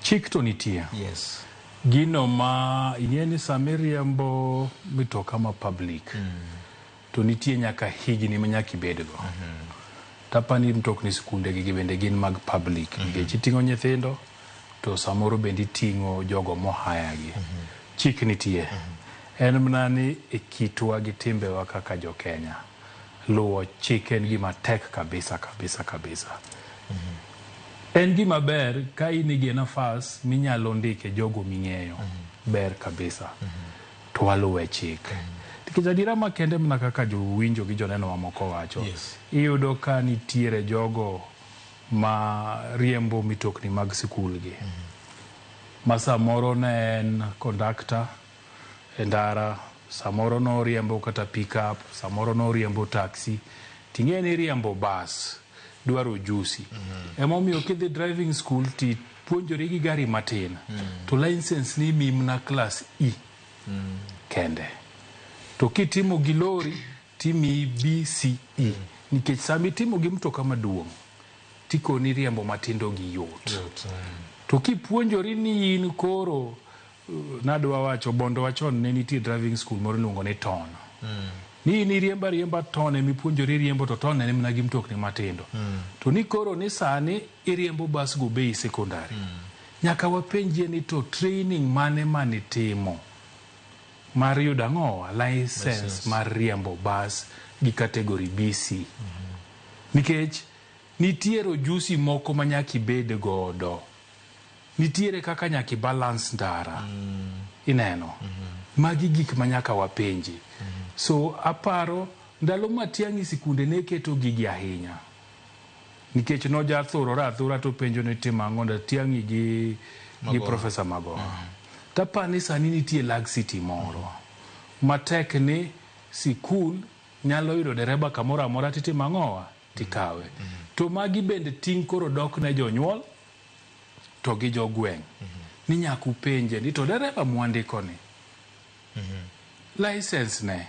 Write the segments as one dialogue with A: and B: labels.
A: Chik to nitie.
B: Yes.
A: Gino ma ing'eni samiriembo mitoka ma public. To nitie nyaka higni ma nyaka ibedgo. Tapani mtokni skunde gi bende gin mag public. Nikech iting'o nyithindo to samoro bende iting'o jogo mohaya gi. Chik nitie. En mana ni e kitwa gi timbewa kaka jo Kenya. Luwo chik en gima tek kabisa. En gima ber ka inigi nafas minyalo ndike jogo ming'eyo. Ber kabisa. To waluwe chik. Nikech adira makende mna kaka jowinjo gi joneno mamoko wacho.
B: Yes.
A: Iyudo ka nitiere jogo ma riembo mitokni mag sikul gi. Ma samoro ne en kondakta e ndara, samoro no riembo kata pick up, samoro no riembo taxi, ting'eni riembo bus, dwaro ujusi. Emomiyo kidhi driving school ti puonjori gi gari matin, to license ni mimna class E kende. To kitimo gi lori timi BCE, nikech sami timo gi mtoka maduong', tikoni riembo matindo gi yot. To kipuonjori ni in koro nadwa wacho bondo wachon ne nitie driving school moro luongo ni ton. Ni riemba ton mipuonjori riembo to ton ne mna gi mtokni matindo. To ni koro ni sani iriembo bus go bei sekondari. Nyaka wapenjie ni to training mane timo mar yudo ang'owa license mar riembo bus gi kategori BC. Nikech nitiere ujusi moko ma nyaka ibed godo. Nitiere kaka nyaki balance ndara. Ineno. Magi gik ma nyaka wapenji. So aparo ndalo ma Tiang'i sikunde ne keto gigi ahinya. Nikech noja athura to penjo ne tim ang'onda Tiang'i gi Professor Magoha. Tapani sani nitie lag city moro. Matek ni sikul nyalo yudo dereba kamoro amora titimo ang'owa tikawe. To magi bende ting' koro dok ne jonyuol to gi jogweng'. Ni nyaka upenje ni to dereba mwandiko ni. License ne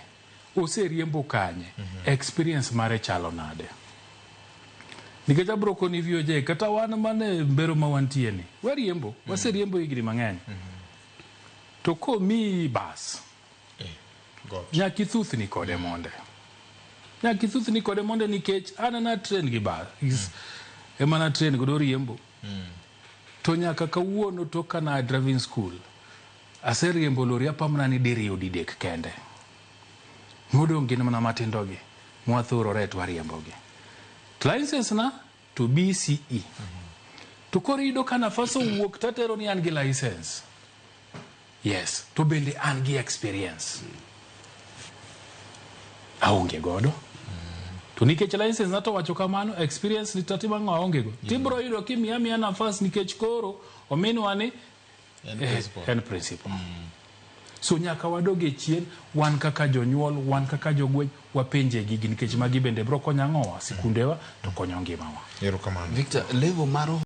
A: oseriembo kanye. Experience mare chalo nade. Nikech abroko ni VOJ kata wan mane mbero ma wantie ni. Wariembo, waseriembo higni mang'eny. To ko mi bas. Nyaka ithuthni kode monde. Nyaka ithuthni kode monde nikech anana train gi bas. Emana train godo riembo. To nyaka kawuono to kana driving school aseriembo lori apamna ni diriyo didek kende. Modong gin mana matindo gi mwathurore to wariembo gi. License na to BCE. To koro iyudo ka nafas owuok tatero ni an gi license. Yes, to bende an gi experience. Aonge godo. To nikech license na to wacho kamano, experience ni tatima ng'o aonge go. Tibro yudo kimiya nafas nikech koro ominwa ni en principle. So nyaka wadoge chien, wan kaka jonyuol, wan kaka jogweng', wapenje gigi nikech magi bende bro konyo ang'owa sikundewa to konyo ngimawa.
B: Victor, level maro